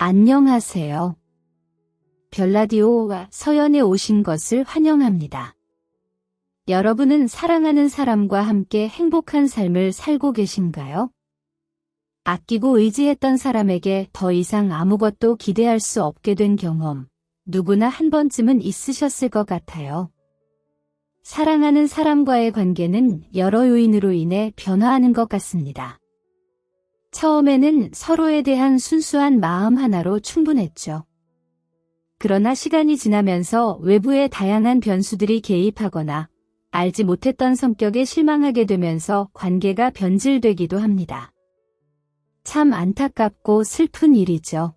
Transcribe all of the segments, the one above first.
안녕하세요. 별라디오와 서연에 오신 것을 환영합니다. 여러분은 사랑하는 사람과 함께 행복한 삶을 살고 계신가요? 아끼고 의지했던 사람에게 더 이상 아무것도 기대할 수 없게 된 경험, 누구나 한 번쯤은 있으셨을 것 같아요. 사랑하는 사람과의 관계는 여러 요인으로 인해 변화하는 것 같습니다. 처음에는 서로에 대한 순수한 마음 하나로 충분했죠. 그러나 시간이 지나면서 외부의 다양한 변수들이 개입하거나 알지 못했던 성격에 실망하게 되면서 관계가 변질되기도 합니다. 참 안타깝고 슬픈 일이죠.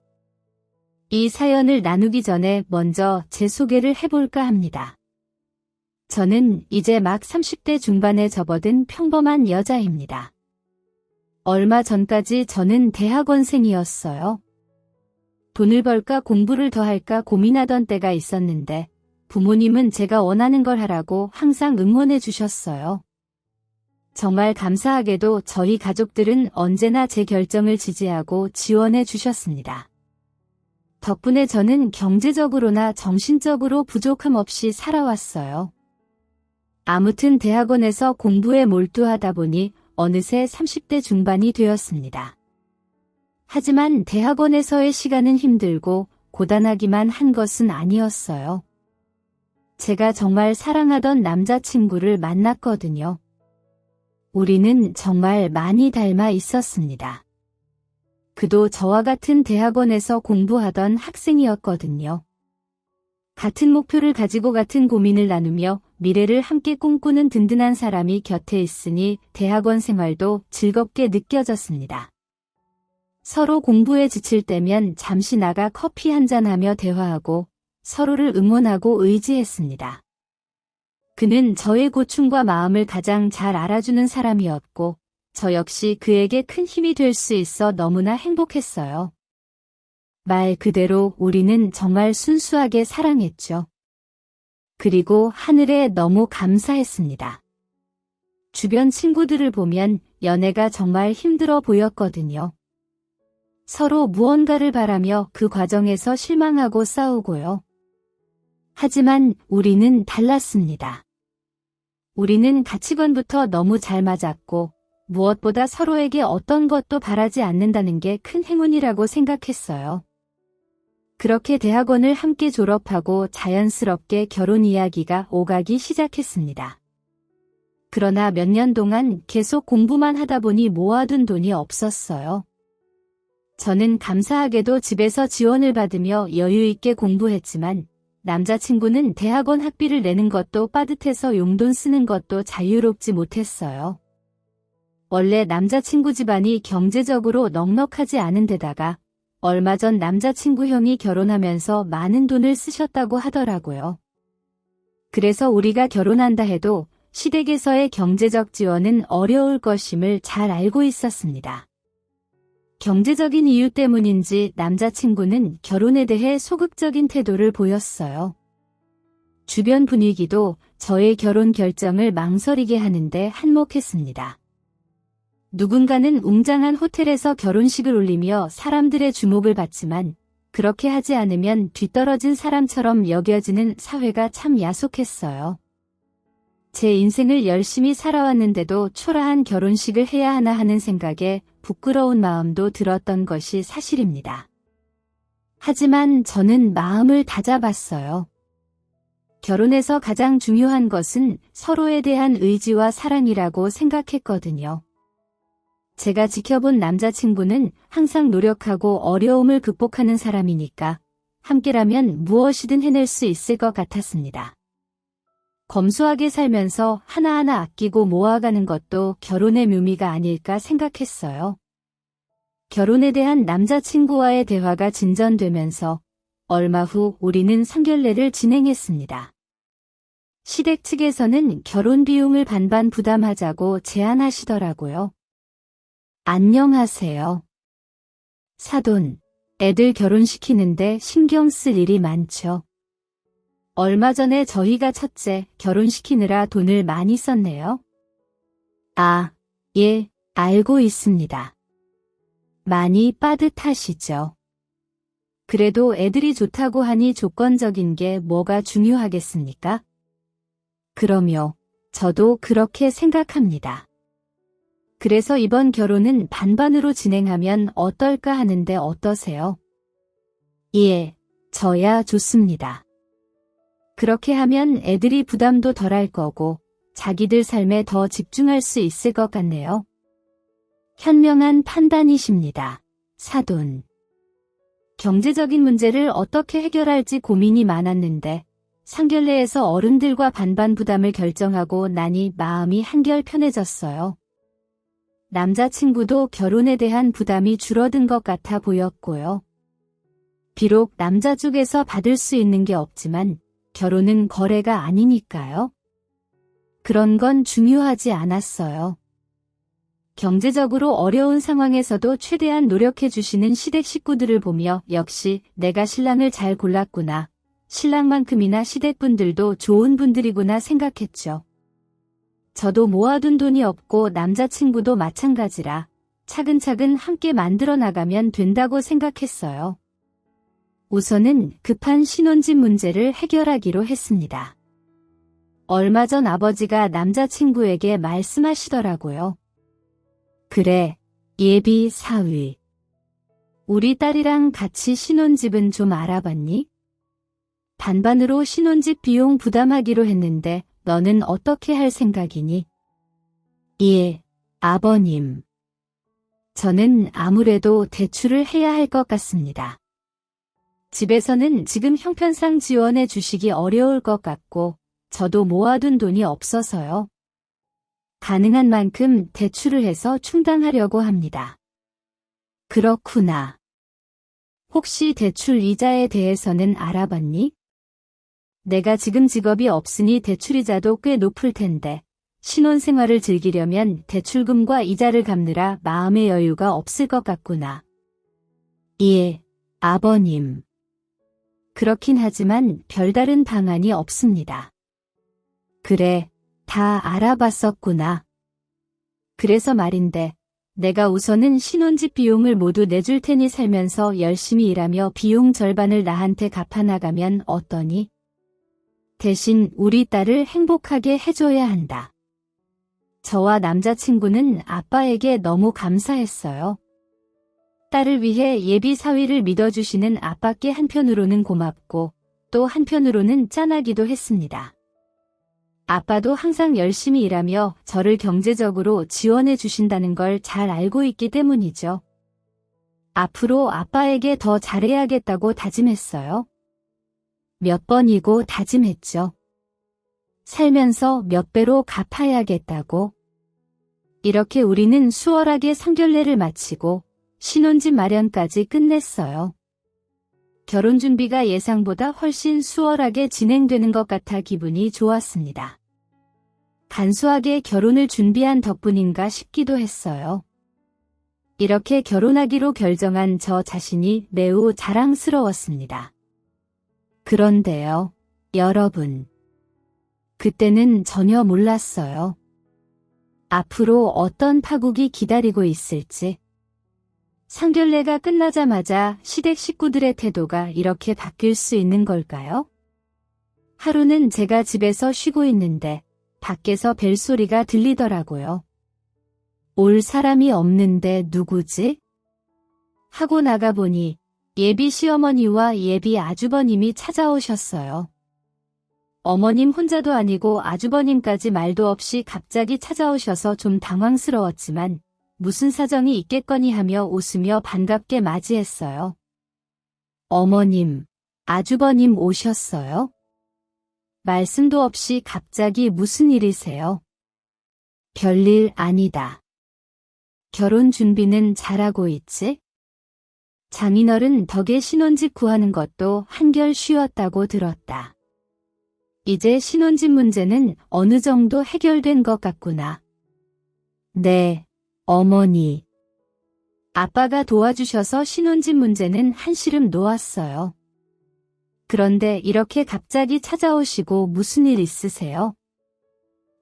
이 사연을 나누기 전에 먼저 제 소개를 해볼까 합니다. 저는 이제 막 30대 중반에 접어든 평범한 여자입니다. 얼마 전까지 저는 대학원생이었어요. 돈을 벌까 공부를 더 할까 고민하던 때가 있었는데 부모님은 제가 원하는 걸 하라고 항상 응원해 주셨어요. 정말 감사하게도 저희 가족들은 언제나 제 결정을 지지하고 지원해 주셨습니다. 덕분에 저는 경제적으로나 정신적으로 부족함 없이 살아왔어요. 아무튼 대학원에서 공부에 몰두하다 보니 어느새 30대 중반이 되었습니다. 하지만 대학원에서의 시간은 힘들고 고단하기만 한 것은 아니었어요. 제가 정말 사랑하던 남자친구를 만났거든요. 우리는 정말 많이 닮아 있었습니다. 그도 저와 같은 대학원에서 공부하던 학생이었거든요. 같은 목표를 가지고 같은 고민을 나누며 미래를 함께 꿈꾸는 든든한 사람이 곁에 있으니 대학원 생활도 즐겁게 느껴졌습니다. 서로 공부에 지칠 때면 잠시 나가 커피 한잔하며 대화하고 서로를 응원하고 의지했습니다. 그는 저의 고충과 마음을 가장 잘 알아주는 사람이었고 저 역시 그에게 큰 힘이 될 수 있어 너무나 행복했어요. 말 그대로 우리는 정말 순수하게 사랑했죠. 그리고 하늘에 너무 감사했습니다. 주변 친구들을 보면 연애가 정말 힘들어 보였거든요. 서로 무언가를 바라며 그 과정에서 실망하고 싸우고요. 하지만 우리는 달랐습니다. 우리는 가치관부터 너무 잘 맞았고 무엇보다 서로에게 어떤 것도 바라지 않는다는 게 큰 행운이라고 생각했어요. 그렇게 대학원을 함께 졸업하고 자연스럽게 결혼 이야기가 오가기 시작했습니다. 그러나 몇 년 동안 계속 공부만 하다 보니 모아둔 돈이 없었어요. 저는 감사하게도 집에서 지원을 받으며 여유 있게 공부했지만 남자친구는 대학원 학비를 내는 것도 빠듯해서 용돈 쓰는 것도 자유롭지 못했어요. 원래 남자친구 집안이 경제적으로 넉넉하지 않은 데다가 얼마 전 남자친구 형이 결혼하면서 많은 돈을 쓰셨다고 하더라고요. 그래서 우리가 결혼한다 해도 시댁에서의 경제적 지원은 어려울 것임을 잘 알고 있었습니다. 경제적인 이유 때문인지 남자친구는 결혼에 대해 소극적인 태도를 보였어요. 주변 분위기도 저의 결혼 결정을 망설이게 하는데 한몫했습니다. 누군가는 웅장한 호텔에서 결혼식을 올리며 사람들의 주목을 받지만 그렇게 하지 않으면 뒤떨어진 사람처럼 여겨지는 사회가 참 야속했어요. 제 인생을 열심히 살아왔는데도 초라한 결혼식을 해야 하나 하는 생각에 부끄러운 마음도 들었던 것이 사실입니다. 하지만 저는 마음을 다잡았어요. 결혼에서 가장 중요한 것은 서로에 대한 의지와 사랑이라고 생각했거든요. 제가 지켜본 남자친구는 항상 노력하고 어려움을 극복하는 사람이니까 함께라면 무엇이든 해낼 수 있을 것 같았습니다. 검소하게 살면서 하나하나 아끼고 모아가는 것도 결혼의 묘미가 아닐까 생각했어요. 결혼에 대한 남자친구와의 대화가 진전되면서 얼마 후 우리는 상견례를 진행했습니다. 시댁 측에서는 결혼 비용을 반반 부담하자고 제안하시더라고요. 안녕하세요. 사돈, 애들 결혼시키는데 신경 쓸 일이 많죠. 얼마 전에 저희가 첫째 결혼시키느라 돈을 많이 썼네요. 아, 예, 알고 있습니다. 많이 빠듯하시죠. 그래도 애들이 좋다고 하니 조건적인 게 뭐가 중요하겠습니까? 그럼요. 저도 그렇게 생각합니다. 그래서 이번 결혼은 반반으로 진행하면 어떨까 하는데 어떠세요? 예, 저야 좋습니다. 그렇게 하면 애들이 부담도 덜할 거고 자기들 삶에 더 집중할 수 있을 것 같네요. 현명한 판단이십니다. 사돈. 경제적인 문제를 어떻게 해결할지 고민이 많았는데 상견례에서 어른들과 반반 부담을 결정하고 나니 마음이 한결 편해졌어요. 남자친구도 결혼에 대한 부담이 줄어든 것 같아 보였고요. 비록 남자 쪽에서 받을 수 있는 게 없지만 결혼은 거래가 아니니까요. 그런 건 중요하지 않았어요. 경제적으로 어려운 상황에서도 최대한 노력해 주시는 시댁 식구들을 보며 역시 내가 신랑을 잘 골랐구나. 신랑만큼이나 시댁분들도 좋은 분들이구나 생각했죠. 저도 모아둔 돈이 없고 남자친구도 마찬가지라 차근차근 함께 만들어 나가면 된다고 생각했어요. 우선은 급한 신혼집 문제를 해결하기로 했습니다. 얼마 전 아버지가 남자친구에게 말씀하시더라고요. 그래, 예비 사위. 우리 딸이랑 같이 신혼집은 좀 알아봤니? 반반으로 신혼집 비용 부담하기로 했는데 너는 어떻게 할 생각이니? 예, 아버님. 저는 아무래도 대출을 해야 할 것 같습니다. 집에서는 지금 형편상 지원해 주시기 어려울 것 같고 저도 모아둔 돈이 없어서요. 가능한 만큼 대출을 해서 충당하려고 합니다. 그렇구나. 혹시 대출 이자에 대해서는 알아봤니? 내가 지금 직업이 없으니 대출이자도 꽤 높을 텐데 신혼생활을 즐기려면 대출금과 이자를 갚느라 마음의 여유가 없을 것 같구나. 예, 아버님. 그렇긴 하지만 별다른 방안이 없습니다. 그래, 다 알아봤었구나. 그래서 말인데 내가 우선은 신혼집 비용을 모두 내줄 테니 살면서 열심히 일하며 비용 절반을 나한테 갚아나가면 어떠니? 대신 우리 딸을 행복하게 해줘야 한다. 저와 남자친구는 아빠에게 너무 감사했어요. 딸을 위해 예비 사위를 믿어주시는 아빠께 한편으로는 고맙고 또 한편으로는 짠하기도 했습니다. 아빠도 항상 열심히 일하며 저를 경제적으로 지원해 주신다는 걸 잘 알고 있기 때문이죠. 앞으로 아빠에게 더 잘해야겠다고 다짐했어요. 몇 번이고 다짐했죠. 살면서 몇 배로 갚아야겠다고. 이렇게 우리는 수월하게 상견례를 마치고 신혼집 마련까지 끝냈어요. 결혼 준비가 예상보다 훨씬 수월하게 진행되는 것 같아 기분이 좋았습니다. 간소하게 결혼을 준비한 덕분인가 싶기도 했어요. 이렇게 결혼하기로 결정한 저 자신이 매우 자랑스러웠습니다. 그런데요, 여러분. 그때는 전혀 몰랐어요. 앞으로 어떤 파국이 기다리고 있을지. 상견례가 끝나자마자 시댁 식구들의 태도가 이렇게 바뀔 수 있는 걸까요? 하루는 제가 집에서 쉬고 있는데 밖에서 벨소리가 들리더라고요. 올 사람이 없는데 누구지? 하고 나가보니 예비 시어머니와 예비 아주버님이 찾아오셨어요. 어머님 혼자도 아니고 아주버님까지 말도 없이 갑자기 찾아오셔서 좀 당황스러웠지만 무슨 사정이 있겠거니 하며 웃으며 반갑게 맞이했어요. 어머님, 아주버님 오셨어요? 말씀도 없이 갑자기 무슨 일이세요? 별일 아니다. 결혼 준비는 잘하고 있지? 장인어른 덕에 신혼집 구하는 것도 한결 쉬웠다고 들었다. 이제 신혼집 문제는 어느 정도 해결된 것 같구나. 네, 어머니. 아빠가 도와주셔서 신혼집 문제는 한시름 놓았어요. 그런데 이렇게 갑자기 찾아오시고 무슨 일 있으세요?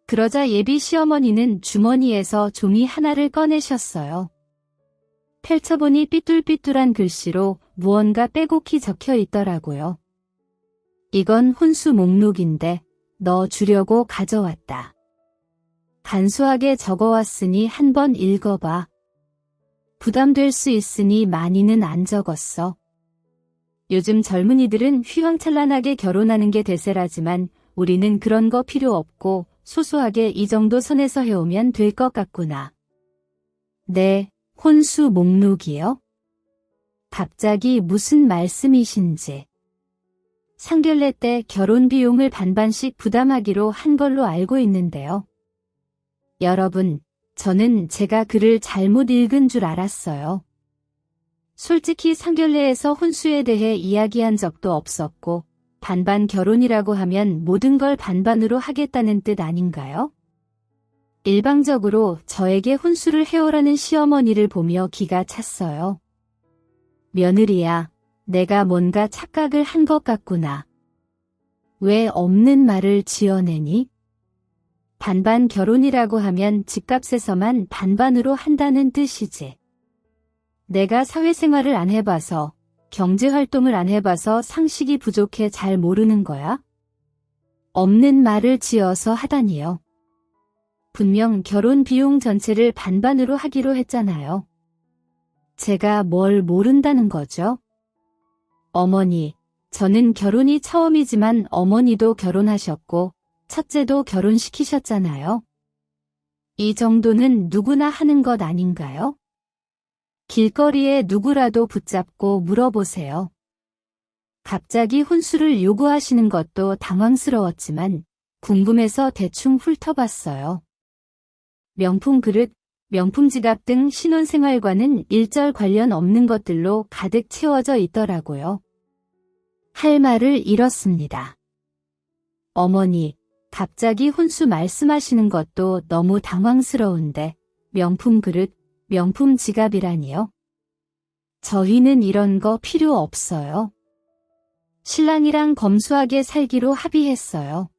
그러자 예비 시어머니는 주머니에서 종이 하나를 꺼내셨어요. 펼쳐보니 삐뚤삐뚤한 글씨로 무언가 빼곡히 적혀 있더라고요. 이건 혼수 목록인데 너 주려고 가져왔다. 간소하게 적어왔으니 한번 읽어봐. 부담될 수 있으니 많이는 안 적었어. 요즘 젊은이들은 휘황찬란하게 결혼하는 게 대세라지만 우리는 그런 거 필요 없고 소소하게 이 정도 선에서 해오면 될 것 같구나. 네, 혼수 목록이요? 갑자기 무슨 말씀이신지. 상견례 때 결혼 비용을 반반씩 부담하기로 한 걸로 알고 있는데요. 여러분, 저는 제가 글을 잘못 읽은 줄 알았어요. 솔직히 상견례에서 혼수에 대해 이야기한 적도 없었고 반반 결혼이라고 하면 모든 걸 반반으로 하겠다는 뜻 아닌가요? 일방적으로 저에게 혼수를 해오라는 시어머니를 보며 기가 찼어요. 며느리야, 내가 뭔가 착각을 한 것 같구나. 왜 없는 말을 지어내니? 반반 결혼이라고 하면 집값에서만 반반으로 한다는 뜻이지. 내가 사회생활을 안 해봐서, 경제활동을 안 해봐서 상식이 부족해 잘 모르는 거야? 없는 말을 지어서 하다니요. 분명 결혼 비용 전체를 반반으로 하기로 했잖아요. 제가 뭘 모른다는 거죠? 어머니, 저는 결혼이 처음이지만 어머니도 결혼하셨고 첫째도 결혼시키셨잖아요. 이 정도는 누구나 하는 것 아닌가요? 길거리에 누구라도 붙잡고 물어보세요. 갑자기 혼수를 요구하시는 것도 당황스러웠지만 궁금해서 대충 훑어봤어요. 명품 그릇, 명품 지갑 등 신혼생활과는 일절 관련 없는 것들로 가득 채워져 있더라고요. 할 말을 잃었습니다. 어머니, 갑자기 혼수 말씀하시는 것도 너무 당황스러운데 명품 그릇, 명품 지갑이라니요? 저희는 이런 거 필요 없어요. 신랑이랑 검소하게 살기로 합의했어요.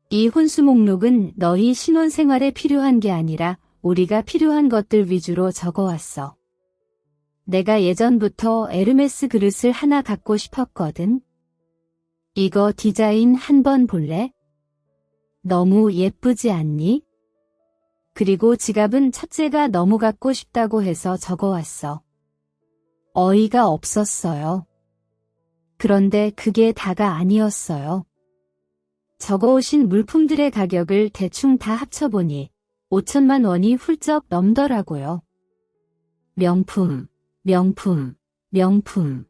이 혼수 목록은 너희 신혼생활에 필요한 게 아니라 우리가 필요한 것들 위주로 적어왔어. 내가 예전부터 에르메스 그릇을 하나 갖고 싶었거든. 이거 디자인 한번 볼래? 너무 예쁘지 않니? 그리고 지갑은 첫째가 너무 갖고 싶다고 해서 적어왔어. 어이가 없었어요. 그런데 그게 다가 아니었어요. 적어오신 물품들의 가격을 대충 다 합쳐보니 5천만 원이 훌쩍 넘더라고요. 명품, 명품, 명품.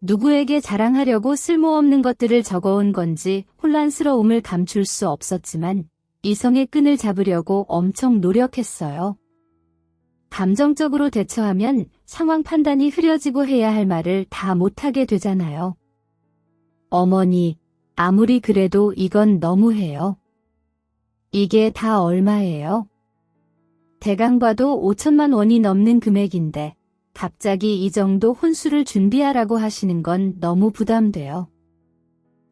누구에게 자랑하려고 쓸모없는 것들을 적어온 건지 혼란스러움을 감출 수 없었지만 이성의 끈을 잡으려고 엄청 노력했어요. 감정적으로 대처하면 상황 판단이 흐려지고 해야 할 말을 다 못하게 되잖아요. 어머니, 아무리 그래도 이건 너무해요. 이게 다 얼마예요? 대강 봐도 5천만 원이 넘는 금액인데 갑자기 이 정도 혼수를 준비하라고 하시는 건 너무 부담돼요.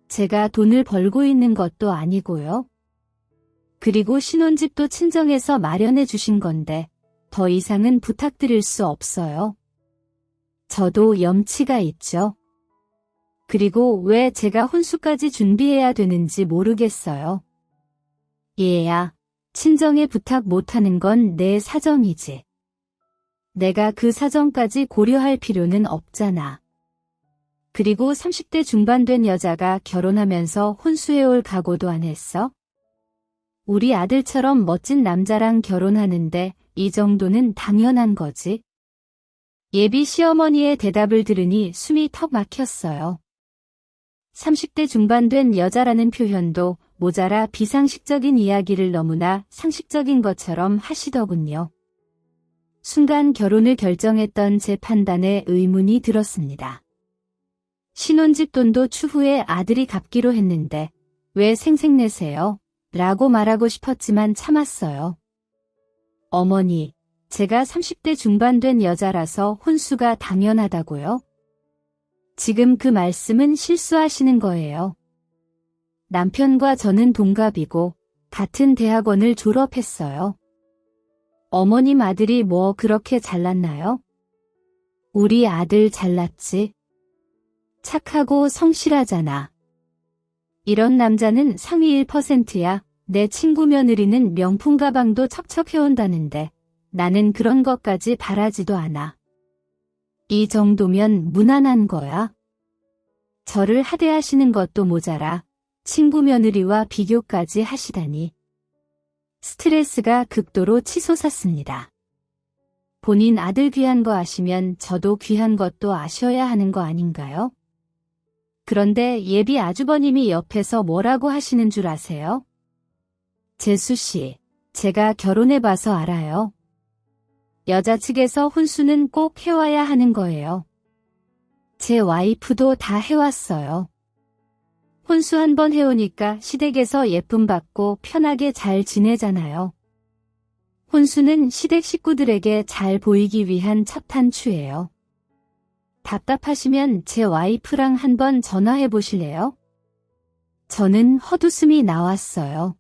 제가 돈을 벌고 있는 것도 아니고요. 그리고 신혼집도 친정에서 마련해 주신 건데 더 이상은 부탁드릴 수 없어요. 저도 염치가 있죠. 그리고 왜 제가 혼수까지 준비해야 되는지 모르겠어요. 얘야, 친정에 부탁 못하는 건 내 사정이지. 내가 그 사정까지 고려할 필요는 없잖아. 그리고 30대 중반 된 여자가 결혼하면서 혼수해올 각오도 안 했어? 우리 아들처럼 멋진 남자랑 결혼하는데 이 정도는 당연한 거지. 예비 시어머니의 대답을 들으니 숨이 턱 막혔어요. 30대 중반 된 여자라는 표현도 모자라 비상식적인 이야기를 너무나 상식적인 것처럼 하시더군요. 순간 결혼을 결정했던 제 판단에 의문이 들었습니다. 신혼집 돈도 추후에 아들이 갚기로 했는데 왜 생색내세요? 라고 말하고 싶었지만 참았어요. 어머니, 제가 30대 중반 된 여자라서 혼수가 당연하다고요? 지금 그 말씀은 실수하시는 거예요. 남편과 저는 동갑이고 같은 대학원을 졸업했어요. 어머님 아들이 뭐 그렇게 잘났나요? 우리 아들 잘났지? 착하고 성실하잖아. 이런 남자는 상위 1%야. 내 친구 며느리는 명품 가방도 척척 해온다는데 나는 그런 것까지 바라지도 않아. 이 정도면 무난한 거야. 저를 하대하시는 것도 모자라 친구 며느리와 비교까지 하시다니. 스트레스가 극도로 치솟았습니다. 본인 아들 귀한 거 아시면 저도 귀한 것도 아셔야 하는 거 아닌가요? 그런데 예비 아주버님이 옆에서 뭐라고 하시는 줄 아세요? 재수 씨, 제가 결혼해봐서 알아요. 여자 측에서 혼수는 꼭 해와야 하는 거예요. 제 와이프도 다 해왔어요. 혼수 한 번 해오니까 시댁에서 예쁨 받고 편하게 잘 지내잖아요. 혼수는 시댁 식구들에게 잘 보이기 위한 첫 단추예요. 답답하시면 제 와이프랑 한번 전화해 보실래요? 저는 헛웃음이 나왔어요.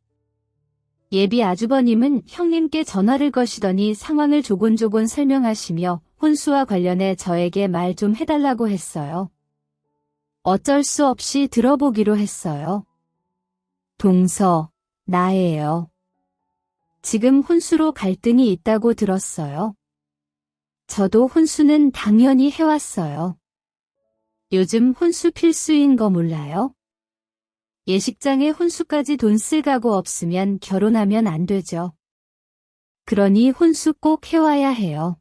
예비 아주버님은 형님께 전화를 거시더니 상황을 조곤조곤 설명하시며 혼수와 관련해 저에게 말 좀 해달라고 했어요. 어쩔 수 없이 들어보기로 했어요. 동서, 나예요. 지금 혼수로 갈등이 있다고 들었어요. 저도 혼수는 당연히 해왔어요. 요즘 혼수 필수인 거 몰라요? 예식장에 혼수까지 돈 쓸 각오 없으면 결혼하면 안 되죠. 그러니 혼수 꼭 해와야 해요.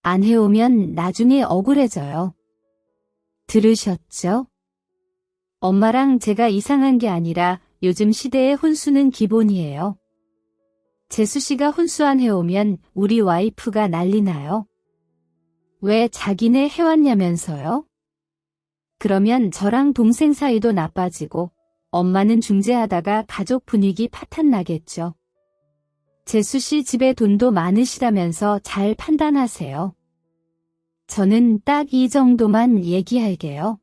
안 해오면 나중에 억울해져요. 들으셨죠? 엄마랑 제가 이상한 게 아니라 요즘 시대의 혼수는 기본이에요. 재수씨가 혼수 안 해오면 우리 와이프가 난리나요. 왜 자기네 해왔냐면서요? 그러면 저랑 동생 사이도 나빠지고 엄마는 중재하다가 가족 분위기 파탄 나겠죠. 재수씨 집에 돈도 많으시다면서 잘 판단하세요. 저는 딱 이 정도만 얘기할게요.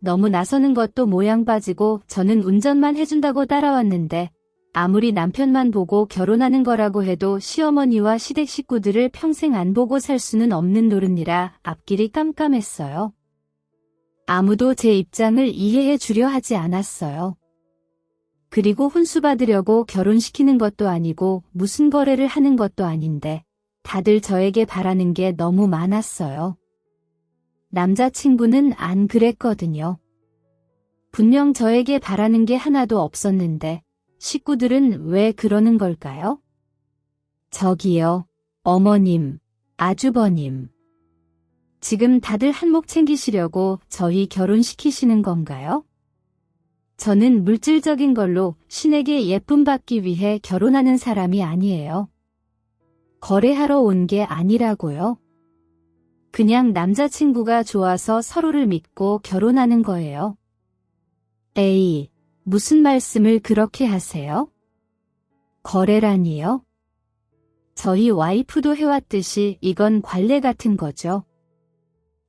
너무 나서는 것도 모양 빠지고 저는 운전만 해준다고 따라왔는데 아무리 남편만 보고 결혼하는 거라고 해도 시어머니와 시댁 식구들을 평생 안 보고 살 수는 없는 노릇이라 앞길이 깜깜했어요. 아무도 제 입장을 이해해 주려 하지 않았어요. 그리고 혼수 받으려고 결혼시키는 것도 아니고 무슨 거래를 하는 것도 아닌데 다들 저에게 바라는 게 너무 많았어요. 남자친구는 안 그랬거든요. 분명 저에게 바라는 게 하나도 없었는데 식구들은 왜 그러는 걸까요? 저기요, 어머님, 아주버님. 지금 다들 한몫 챙기시려고 저희 결혼시키시는 건가요? 저는 물질적인 걸로 신에게 예쁨 받기 위해 결혼하는 사람이 아니에요. 거래하러 온 게 아니라고요. 그냥 남자친구가 좋아서 서로를 믿고 결혼하는 거예요. 에이, 무슨 말씀을 그렇게 하세요? 거래라니요? 저희 와이프도 해왔듯이 이건 관례 같은 거죠.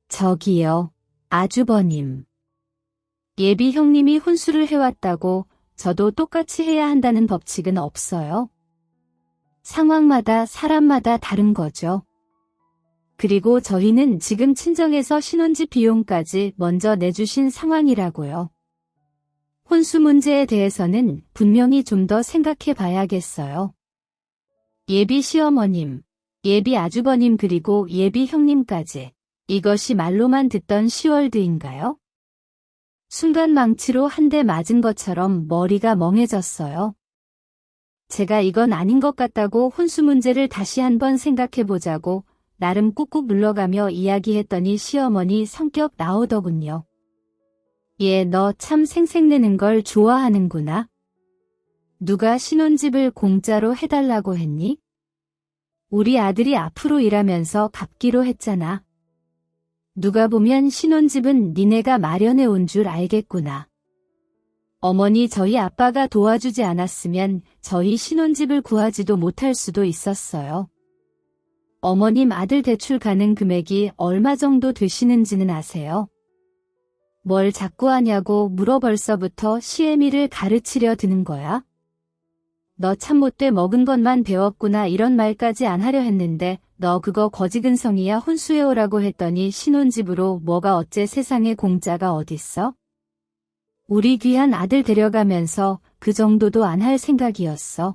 저기요, 아주버님. 예비 형님이 혼수를 해왔다고 저도 똑같이 해야 한다는 법칙은 없어요. 상황마다 사람마다 다른 거죠. 그리고 저희는 지금 친정에서 신혼집 비용까지 먼저 내주신 상황이라고요. 혼수 문제에 대해서는 분명히 좀 더 생각해 봐야겠어요. 예비 시어머님, 예비 아주버님 그리고 예비 형님까지. 이것이 말로만 듣던 시월드인가요? 순간 망치로 한 대 맞은 것처럼 머리가 멍해졌어요. 제가 이건 아닌 것 같다고 혼수 문제를 다시 한번 생각해 보자고 나름 꾹꾹 눌러가며 이야기했더니 시어머니 성격 나오더군요. 얘 너 참 생색내는 걸 좋아하는구나. 누가 신혼집을 공짜로 해달라고 했니? 우리 아들이 앞으로 일하면서 갚기로 했잖아. 누가 보면 신혼집은 니네가 마련해 온 줄 알겠구나. 어머니 저희 아빠가 도와주지 않았으면 저희 신혼집을 구하지도 못할 수도 있었어요. 어머님 아들 대출 가능 금액이 얼마 정도 되시는지는 아세요? 뭘 자꾸 하냐고 물어 벌써부터 시애미를 가르치려 드는 거야? 너 참 못돼 먹은 것만 배웠구나 이런 말까지 안 하려 했는데 너 그거 거지근성이야 혼수해오라고 했더니 신혼집으로 뭐가 어째 세상에 공짜가 어딨어? 우리 귀한 아들 데려가면서 그 정도도 안 할 생각이었어.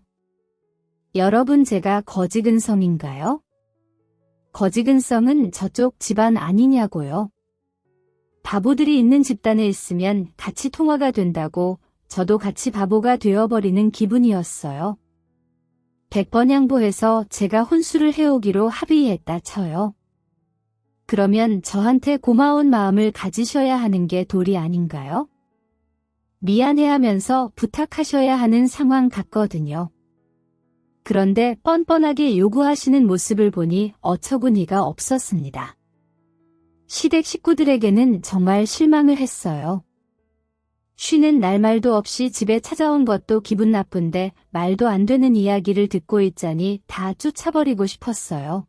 여러분 제가 거지근성인가요? 거지근성은 저쪽 집안 아니냐고요. 바보들이 있는 집단에 있으면 같이 통화가 된다고 저도 같이 바보가 되어버리는 기분이었어요. 100번 양보해서 제가 혼수를 해오기로 합의했다 쳐요. 그러면 저한테 고마운 마음을 가지셔야 하는 게 도리 아닌가요? 미안해하면서 부탁하셔야 하는 상황 같거든요. 그런데 뻔뻔하게 요구하시는 모습을 보니 어처구니가 없었습니다. 시댁 식구들에게는 정말 실망을 했어요. 쉬는 날 말도 없이 집에 찾아온 것도 기분 나쁜데 말도 안 되는 이야기를 듣고 있자니 다 쫓아버리고 싶었어요.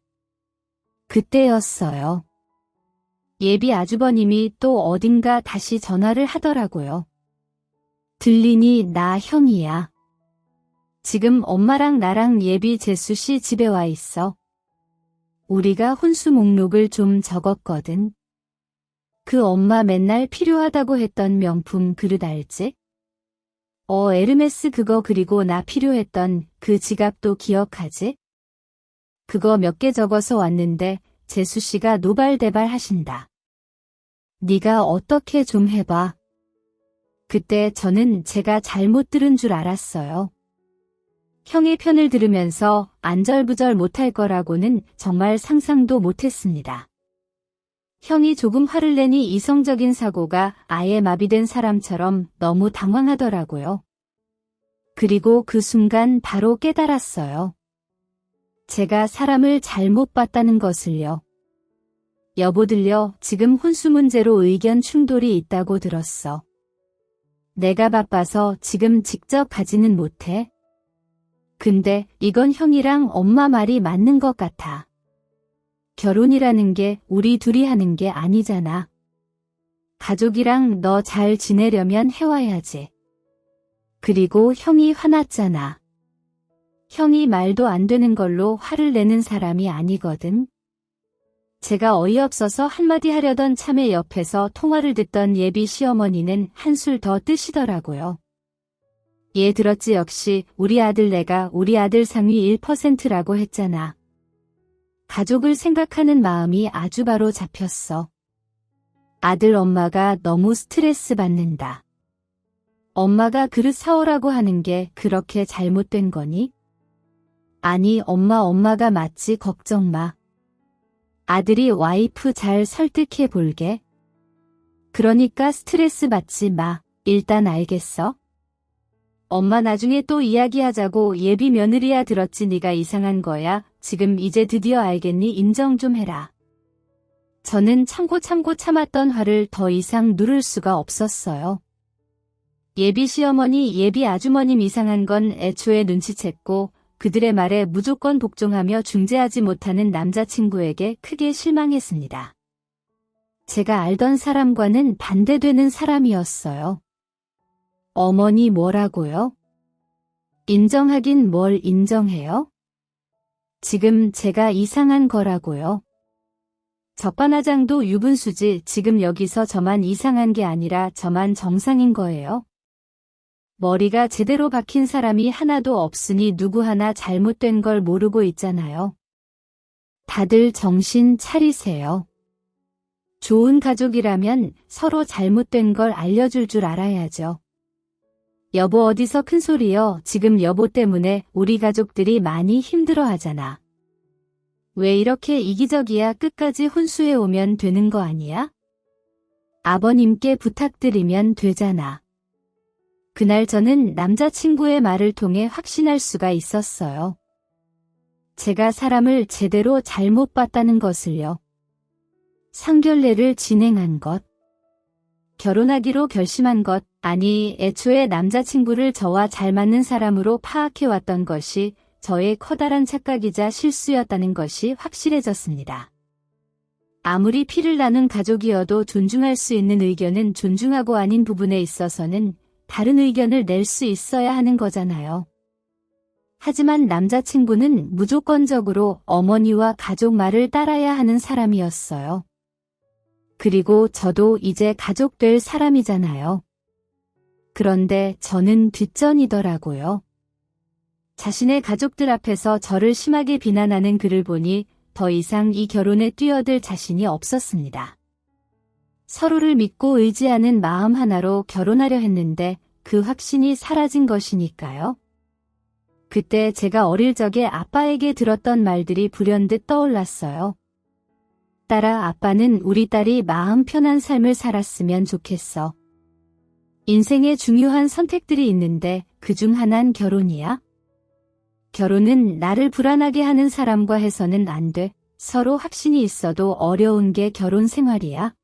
그때였어요. 예비 아주버님이 또 어딘가 다시 전화를 하더라고요. 들리니 나 형이야. 지금 엄마랑 나랑 예비 재수 씨 집에 와 있어. 우리가 혼수 목록을 좀 적었거든. 그 엄마 맨날 필요하다고 했던 명품 그릇 알지? 에르메스 그거 그리고 나 필요했던 그 지갑도 기억하지? 그거 몇 개 적어서 왔는데 재수 씨가 노발대발 하신다. 네가 어떻게 좀 해봐. 그때 저는 제가 잘못 들은 줄 알았어요. 형의 편을 들으면서 안절부절 못할 거라고는 정말 상상도 못했습니다. 형이 조금 화를 내니 이성적인 사고가 아예 마비된 사람처럼 너무 당황하더라고요. 그리고 그 순간 바로 깨달았어요. 제가 사람을 잘못 봤다는 것을요. 여보들요, 지금 혼수 문제로 의견 충돌이 있다고 들었어. 내가 바빠서 지금 직접 가지는 못해. 근데 이건 형이랑 엄마 말이 맞는 것 같아. 결혼이라는 게 우리 둘이 하는 게 아니잖아. 가족이랑 너 잘 지내려면 해와야지. 그리고 형이 화났잖아. 형이 말도 안 되는 걸로 화를 내는 사람이 아니거든. 제가 어이없어서 한마디 하려던 참에 옆에서 통화를 듣던 예비 시어머니는 한술 더 뜨시더라고요. 얘 들었지 역시 우리 아들 내가 우리 아들 상위 1%라고 했잖아. 가족을 생각하는 마음이 아주 바로 잡혔어. 아들 엄마가 너무 스트레스 받는다. 엄마가 그릇 사오라고 하는 게 그렇게 잘못된 거니? 아니 엄마가 맞지 걱정 마. 아들이 와이프 잘 설득해 볼게. 그러니까 스트레스 받지 마. 일단 알겠어? 엄마 나중에 또 이야기하자고 예비 며느리야 들었지 네가 이상한 거야. 지금 이제 드디어 알겠니? 인정 좀 해라. 저는 참고 참았던 화를 더 이상 누를 수가 없었어요. 예비 시어머니, 예비 아주머님 이상한 건 애초에 눈치챘고 그들의 말에 무조건 복종하며 중재하지 못하는 남자친구에게 크게 실망했습니다. 제가 알던 사람과는 반대되는 사람이었어요. 어머니 뭐라고요? 인정하긴 뭘 인정해요? 지금 제가 이상한 거라고요. 적반하장도 유분수지 지금 여기서 저만 이상한 게 아니라 저만 정상인 거예요. 머리가 제대로 박힌 사람이 하나도 없으니 누구 하나 잘못된 걸 모르고 있잖아요. 다들 정신 차리세요. 좋은 가족이라면 서로 잘못된 걸 알려줄 줄 알아야죠. 여보 어디서 큰 소리여. 지금 여보 때문에 우리 가족들이 많이 힘들어하잖아. 왜 이렇게 이기적이야. 끝까지 혼수해 오면 되는 거 아니야? 아버님께 부탁드리면 되잖아. 그날 저는 남자친구의 말을 통해 확신할 수가 있었어요. 제가 사람을 제대로 잘못 봤다는 것을요. 상견례를 진행한 것, 결혼하기로 결심한 것, 아니 애초에 남자친구를 저와 잘 맞는 사람으로 파악해왔던 것이 저의 커다란 착각이자 실수였다는 것이 확실해졌습니다. 아무리 피를 나눈 가족이어도 존중할 수 있는 의견은 존중하고 아닌 부분에 있어서는 다른 의견을 낼 수 있어야 하는 거잖아요. 하지만 남자친구는 무조건적으로 어머니와 가족 말을 따라야 하는 사람이었어요. 그리고 저도 이제 가족 될 사람이잖아요. 그런데 저는 뒷전이더라고요. 자신의 가족들 앞에서 저를 심하게 비난하는 그를 보니 더 이상 이 결혼에 뛰어들 자신이 없었습니다. 서로를 믿고 의지하는 마음 하나로 결혼하려 했는데 그 확신이 사라진 것이니까요. 그때 제가 어릴 적에 아빠에게 들었던 말들이 불현듯 떠올랐어요. 딸아, 아빠는 우리 딸이 마음 편한 삶을 살았으면 좋겠어. 인생에 중요한 선택들이 있는데 그중 하나는 결혼이야. 결혼은 나를 불안하게 하는 사람과 해서는 안 돼. 서로 확신이 있어도 어려운 게 결혼 생활이야.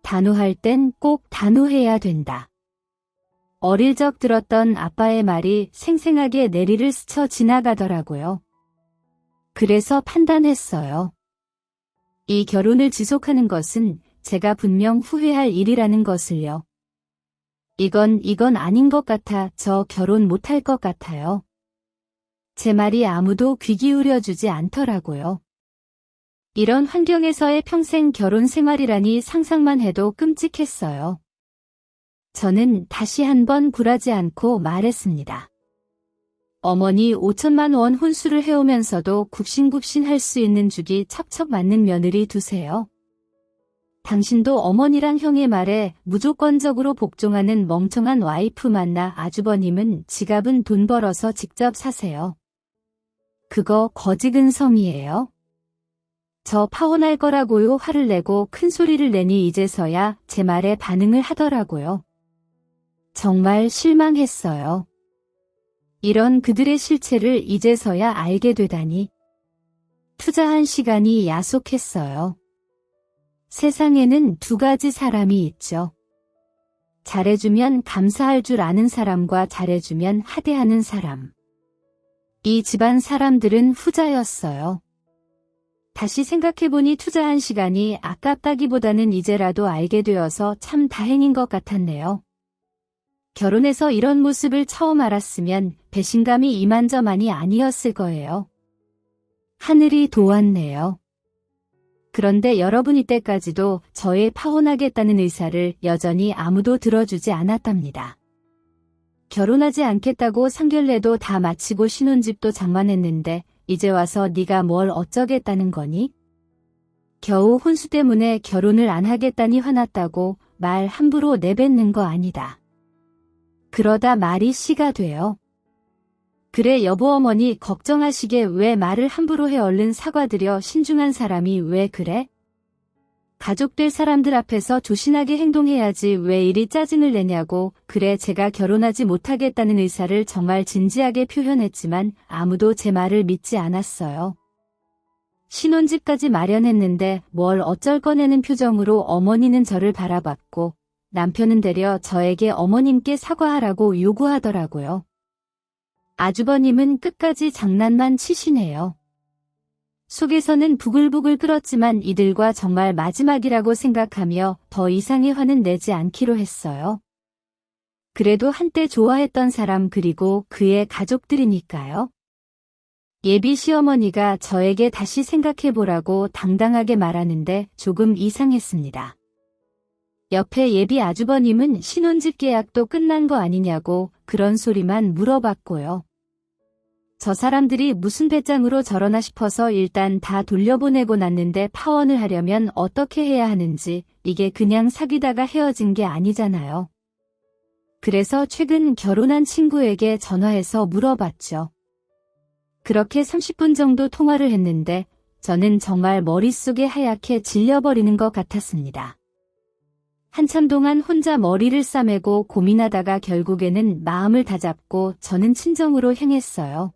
단호할 땐 꼭 단호해야 된다. 어릴 적 들었던 아빠의 말이 생생하게 내리를 스쳐 지나가더라고요. 그래서 판단했어요. 이 결혼을 지속하는 것은 제가 분명 후회할 일이라는 것을요. 이건 아닌 것 같아. 저 결혼 못할 것 같아요. 제 말이 아무도 귀 기울여 주지 않더라고요. 이런 환경에서의 평생 결혼 생활이라니 상상만 해도 끔찍했어요. 저는 다시 한번 굴하지 않고 말했습니다. 어머니 5천만 원 혼수를 해오면서도 굽신굽신할 수 있는 죽이 척척 맞는 며느리 두세요. 당신도 어머니랑 형의 말에 무조건적으로 복종하는 멍청한 와이프 만나 아주버님은 지갑은 돈 벌어서 직접 사세요. 그거 거지근성이에요. 저 파혼할 거라고요. 화를 내고 큰 소리를 내니 이제서야 제 말에 반응을 하더라고요. 정말 실망했어요. 이런 그들의 실체를 이제서야 알게 되다니. 투자한 시간이 야속했어요. 세상에는 두 가지 사람이 있죠. 잘해주면 감사할 줄 아는 사람과 잘해주면 하대하는 사람. 이 집안 사람들은 후자였어요. 다시 생각해보니 투자한 시간이 아깝다기보다는 이제라도 알게 되어서 참 다행인 것 같았네요. 결혼해서 이런 모습을 처음 알았으면 배신감이 이만저만이 아니었을 거예요. 하늘이 도왔네요. 그런데 여러분 이때까지도 저의 파혼하겠다는 의사를 여전히 아무도 들어주지 않았답니다. 결혼하지 않겠다고 상견례도 다 마치고 신혼집도 장만했는데 이제 와서 네가 뭘 어쩌겠다는 거니? 겨우 혼수 때문에 결혼을 안 하겠다니 화났다고 말 함부로 내뱉는 거 아니다. 그러다 말이 씨가 돼요. 그래 여보 어머니 걱정하시게 왜 말을 함부로 해 얼른 사과드려 신중한 사람이 왜 그래? 가족될 사람들 앞에서 조신하게 행동해야지 왜 이리 짜증을 내냐고. 그래 제가 결혼하지 못하겠다는 의사를 정말 진지하게 표현했지만 아무도 제 말을 믿지 않았어요. 신혼집까지 마련했는데 뭘 어쩔 거냐는 표정으로 어머니는 저를 바라봤고 남편은 되려 저에게 어머님께 사과하라고 요구하더라고요. 아주버님은 끝까지 장난만 치시네요. 속에서는 부글부글 끓었지만 이들과 정말 마지막이라고 생각하며 더 이상의 화는 내지 않기로 했어요. 그래도 한때 좋아했던 사람 그리고 그의 가족들이니까요. 예비 시어머니가 저에게 다시 생각해보라고 당당하게 말하는데 조금 이상했습니다. 옆에 예비 아주버님은 신혼집 계약도 끝난 거 아니냐고 그런 소리만 물어봤고요. 저 사람들이 무슨 배짱으로 저러나 싶어서 일단 다 돌려보내고 났는데 파혼을 하려면 어떻게 해야 하는지 이게 그냥 사귀다가 헤어진 게 아니잖아요. 그래서 최근 결혼한 친구에게 전화해서 물어봤죠. 그렇게 30분 정도 통화를 했는데 저는 정말 머릿속에 하얗게 질려버리는 것 같았습니다. 한참 동안 혼자 머리를 싸매고 고민하다가 결국에는 마음을 다잡고 저는 친정으로 향했어요.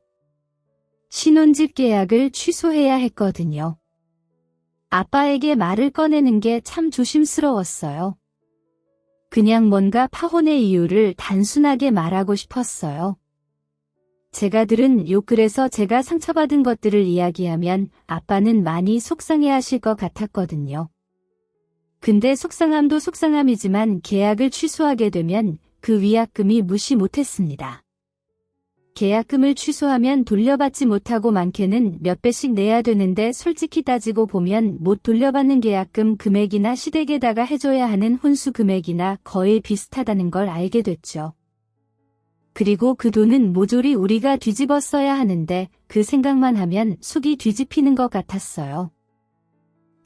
신혼집 계약을 취소해야 했거든요. 아빠에게 말을 꺼내는 게 참 조심스러웠어요. 그냥 뭔가 파혼의 이유를 단순하게 말하고 싶었어요. 제가 들은 욕글에서 제가 상처받은 것들을 이야기하면 아빠는 많이 속상해하실 것 같았거든요. 근데 속상함도 속상함이지만 계약을 취소하게 되면 그 위약금이 무시 못했습니다. 계약금을 취소하면 돌려받지 못하고 많게는 몇 배씩 내야 되는데 솔직히 따지고 보면 못 돌려받는 계약금 금액이나 시댁에다가 해줘야 하는 혼수 금액이나 거의 비슷하다는 걸 알게 됐죠. 그리고 그 돈은 모조리 우리가 뒤집어 써야 하는데 그 생각만 하면 속이 뒤집히는 것 같았어요.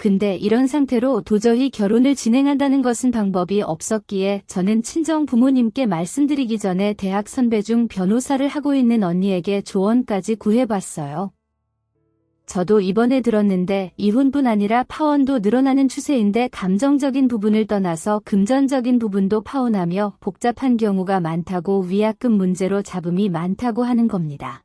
근데 이런 상태로 도저히 결혼을 진행한다는 것은 방법이 없었기에 저는 친정 부모님께 말씀드리기 전에 대학 선배 중 변호사를 하고 있는 언니에게 조언까지 구해봤어요. 저도 이번에 들었는데 이혼뿐 아니라 파혼도 늘어나는 추세인데 감정적인 부분을 떠나서 금전적인 부분도 파혼하며 복잡한 경우가 많다고 위약금 문제로 잡음이 많다고 하는 겁니다.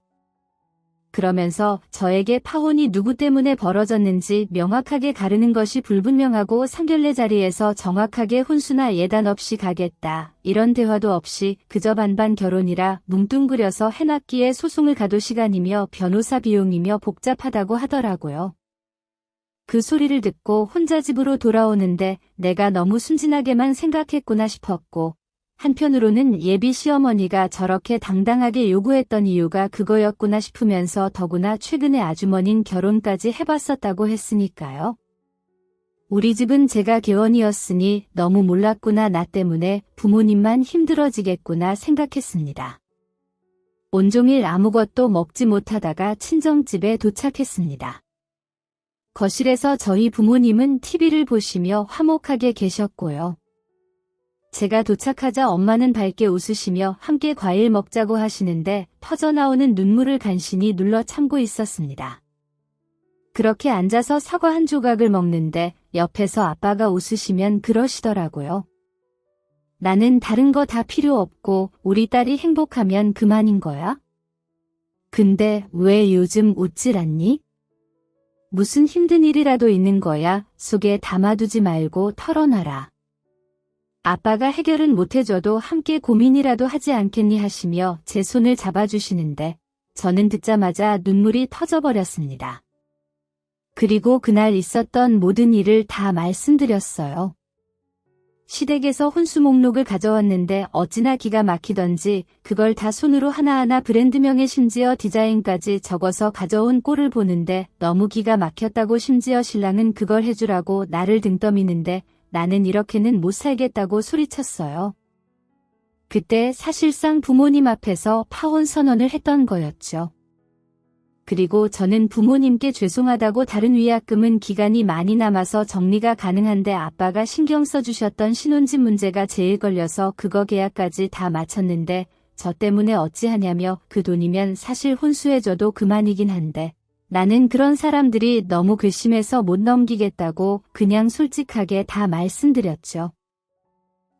그러면서 저에게 파혼이 누구 때문에 벌어졌는지 명확하게 가르는 것이 불분명하고 상견례 자리에서 정확하게 혼수나 예단 없이 가겠다. 이런 대화도 없이 그저 반반 결혼이라 뭉뚱그려서 해놨기에 소송을 가도 시간이며 변호사 비용이며 복잡하다고 하더라고요. 그 소리를 듣고 혼자 집으로 돌아오는데 내가 너무 순진하게만 생각했구나 싶었고 한편으로는 예비 시어머니가 저렇게 당당하게 요구했던 이유가 그거였구나 싶으면서 더구나 최근에 아주머닌 결혼까지 해봤었다고 했으니까요. 우리 집은 제가 개원이었으니 너무 몰랐구나 나 때문에 부모님만 힘들어지겠구나 생각했습니다. 온종일 아무것도 먹지 못하다가 친정집에 도착했습니다. 거실에서 저희 부모님은 TV를 보시며 화목하게 계셨고요. 제가 도착하자 엄마는 밝게 웃으시며 함께 과일 먹자고 하시는데 터져나오는 눈물을 간신히 눌러 참고 있었습니다. 그렇게 앉아서 사과 한 조각을 먹는데 옆에서 아빠가 웃으시면 그러시더라고요. 나는 다른 거 다 필요 없고 우리 딸이 행복하면 그만인 거야? 근데 왜 요즘 웃질 않니? 무슨 힘든 일이라도 있는 거야? 속에 담아두지 말고 털어놔라. 아빠가 해결은 못해줘도 함께 고민이라도 하지 않겠니 하시며 제 손을 잡아주시는데 저는 듣자마자 눈물이 터져버렸습니다. 그리고 그날 있었던 모든 일을 다 말씀드렸어요. 시댁에서 혼수 목록을 가져왔는데 어찌나 기가 막히던지 그걸 다 손으로 하나하나 브랜드명에 심지어 디자인까지 적어서 가져온 꼴을 보는데 너무 기가 막혔다고 심지어 신랑은 그걸 해주라고 나를 등 떠미는데 나는 이렇게는 못 살겠다고 소리쳤어요. 그때 사실상 부모님 앞에서 파혼 선언을 했던 거였죠. 그리고 저는 부모님께 죄송하다고 다른 위약금은 기간이 많이 남아서 정리가 가능한데 아빠가 신경 써주셨던 신혼집 문제가 제일 걸려서 그거 계약까지 다 마쳤는데 저 때문에 어찌하냐며 그 돈이면 사실 혼수해줘도 그만이긴 한데 나는 그런 사람들이 너무 괘씸해서 못 넘기겠다고 그냥 솔직하게 다 말씀드렸죠.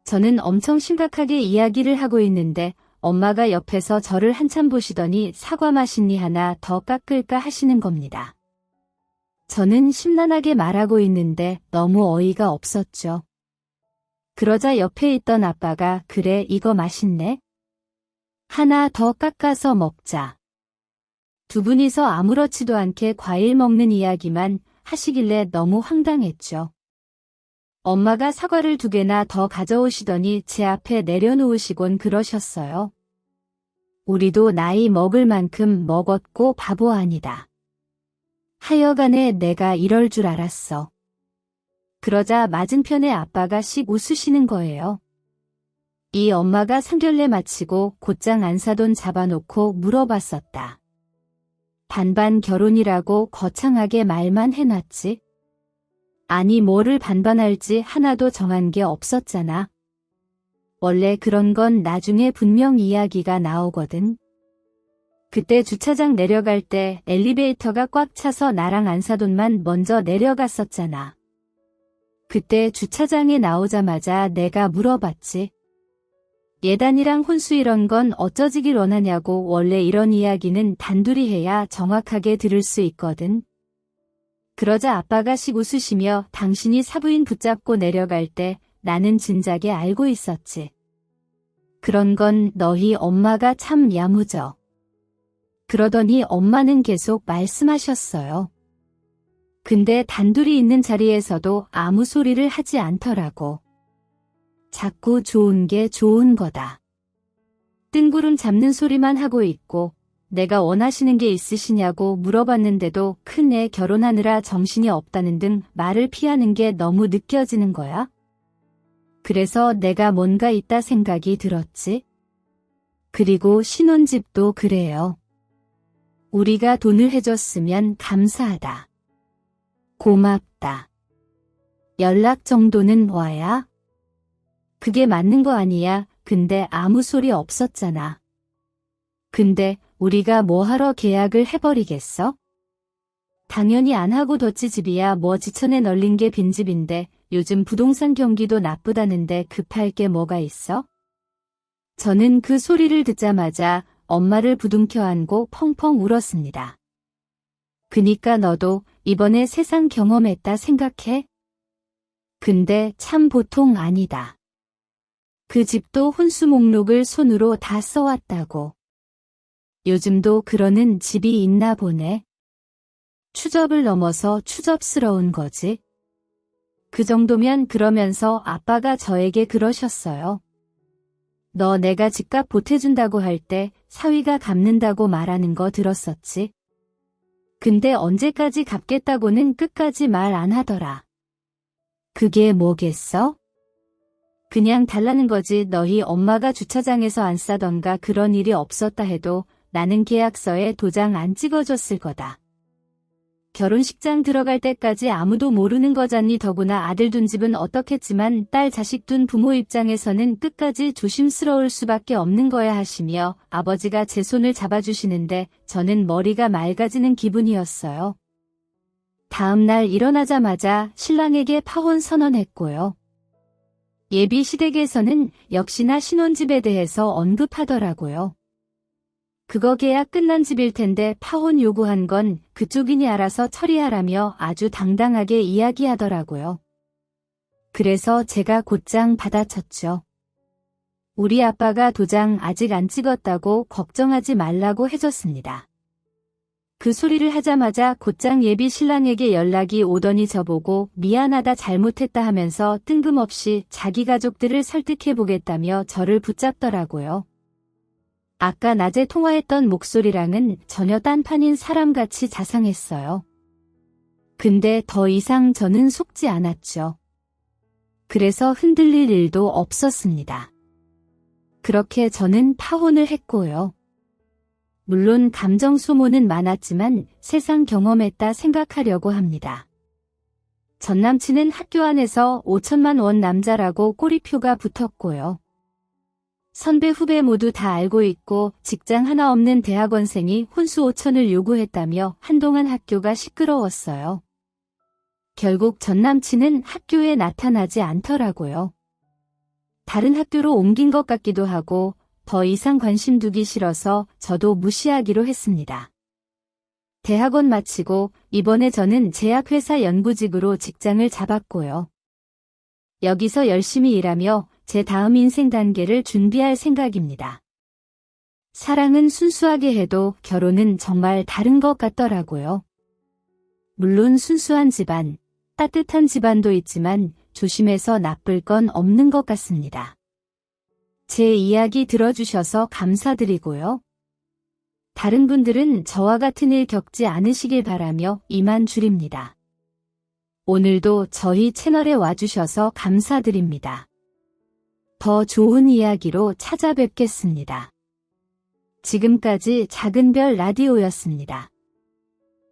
저는 엄청 심각하게 이야기를 하고 있는데 엄마가 옆에서 저를 한참 보시더니 사과 맛있니 하나 더 깎을까 하시는 겁니다. 저는 심란하게 말하고 있는데 너무 어이가 없었죠. 그러자 옆에 있던 아빠가 그래 이거 맛있네? 하나 더 깎아서 먹자. 두 분이서 아무렇지도 않게 과일 먹는 이야기만 하시길래 너무 황당했죠. 엄마가 사과를 2개나 더 가져오시더니 제 앞에 내려놓으시곤 그러셨어요. 우리도 나이 먹을 만큼 먹었고 바보 아니다. 하여간에 내가 이럴 줄 알았어. 그러자 맞은편에 아빠가 씩 웃으시는 거예요. 이 엄마가 상견례 마치고 곧장 안사돈 잡아놓고 물어봤었다. 반반 결혼이라고 거창하게 말만 해놨지? 아니 뭐를 반반할지 하나도 정한 게 없었잖아. 원래 그런 건 나중에 분명 이야기가 나오거든. 그때 주차장 내려갈 때 엘리베이터가 꽉 차서 나랑 안사돈만 먼저 내려갔었잖아. 그때 주차장에 나오자마자 내가 물어봤지. 예단이랑 혼수 이런 건 어쩌지길 원하냐고. 원래 이런 이야기는 단둘이 해야 정확하게 들을 수 있거든. 그러자 아빠가 씩 웃으시며 당신이 사부인 붙잡고 내려갈 때 나는 진작에 알고 있었지. 그런 건 너희 엄마가 참 야무져. 그러더니 엄마는 계속 말씀하셨어요. 근데 단둘이 있는 자리에서도 아무 소리를 하지 않더라고. 자꾸 좋은 게 좋은 거다. 뜬구름 잡는 소리만 하고 있고 내가 원하시는 게 있으시냐고 물어봤는데도 큰애 결혼하느라 정신이 없다는 등 말을 피하는 게 너무 느껴지는 거야. 그래서 내가 뭔가 있다 생각이 들었지. 그리고 신혼집도 그래요. 우리가 돈을 해줬으면 감사하다. 고맙다. 연락 정도는 와야? 그게 맞는 거 아니야. 근데 아무 소리 없었잖아. 근데 우리가 뭐하러 계약을 해버리겠어? 당연히 안 하고 덧지집이야. 뭐 지천에 널린 게 빈집인데 요즘 부동산 경기도 나쁘다는데 급할 게 뭐가 있어? 저는 그 소리를 듣자마자 엄마를 부둥켜 안고 펑펑 울었습니다. 그니까 너도 이번에 세상 경험했다 생각해? 근데 참 보통 아니다. 그 집도 혼수 목록을 손으로 다 써왔다고. 요즘도 그러는 집이 있나 보네. 추접을 넘어서 추접스러운 거지. 그 정도면 그러면서 아빠가 저에게 그러셨어요. 너 내가 집값 보태준다고 할 때 사위가 갚는다고 말하는 거 들었었지? 근데 언제까지 갚겠다고는 끝까지 말 안 하더라. 그게 뭐겠어? 그냥 달라는 거지. 너희 엄마가 주차장에서 안 싸던가 그런 일이 없었다 해도 나는 계약서에 도장 안 찍어줬을 거다. 결혼식장 들어갈 때까지 아무도 모르는 거잖니. 더구나 아들 둔 집은 어떻겠지만 딸 자식 둔 부모 입장에서는 끝까지 조심스러울 수밖에 없는 거야 하시며 아버지가 제 손을 잡아주시는데 저는 머리가 맑아지는 기분이었어요. 다음 날 일어나자마자 신랑에게 파혼 선언했고요. 예비 시댁에서는 역시나 신혼집에 대해서 언급하더라고요. 그거 계약 끝난 집일 텐데 파혼 요구한 건 그쪽이니 알아서 처리하라며 아주 당당하게 이야기하더라고요. 그래서 제가 곧장 받아쳤죠. 우리 아빠가 도장 아직 안 찍었다고 걱정하지 말라고 해줬습니다. 그 소리를 하자마자 곧장 예비 신랑에게 연락이 오더니 저보고 미안하다 잘못했다 하면서 뜬금없이 자기 가족들을 설득해보겠다며 저를 붙잡더라고요. 아까 낮에 통화했던 목소리랑은 전혀 딴판인 사람같이 자상했어요. 근데 더 이상 저는 속지 않았죠. 그래서 흔들릴 일도 없었습니다. 그렇게 저는 파혼을 했고요. 물론 감정 소모는 많았지만 세상 경험했다 생각하려고 합니다. 전 남친은 학교 안에서 5천만 원 남자라고 꼬리표가 붙었고요. 선배 후배 모두 다 알고 있고 직장 하나 없는 대학원생이 혼수 5천을 요구했다며 한동안 학교가 시끄러웠어요. 결국 전 남친은 학교에 나타나지 않더라고요. 다른 학교로 옮긴 것 같기도 하고 더 이상 관심 두기 싫어서 저도 무시하기로 했습니다. 대학원 마치고 이번에 저는 제약회사 연구직으로 직장을 잡았고요. 여기서 열심히 일하며 제 다음 인생 단계를 준비할 생각입니다. 사랑은 순수하게 해도 결혼은 정말 다른 것 같더라고요. 물론 순수한 집안, 따뜻한 집안도 있지만 조심해서 나쁠 건 없는 것 같습니다. 제 이야기 들어주셔서 감사드리고요. 다른 분들은 저와 같은 일 겪지 않으시길 바라며 이만 줄입니다. 오늘도 저희 채널에 와주셔서 감사드립니다. 더 좋은 이야기로 찾아뵙겠습니다. 지금까지 작은별 라디오였습니다.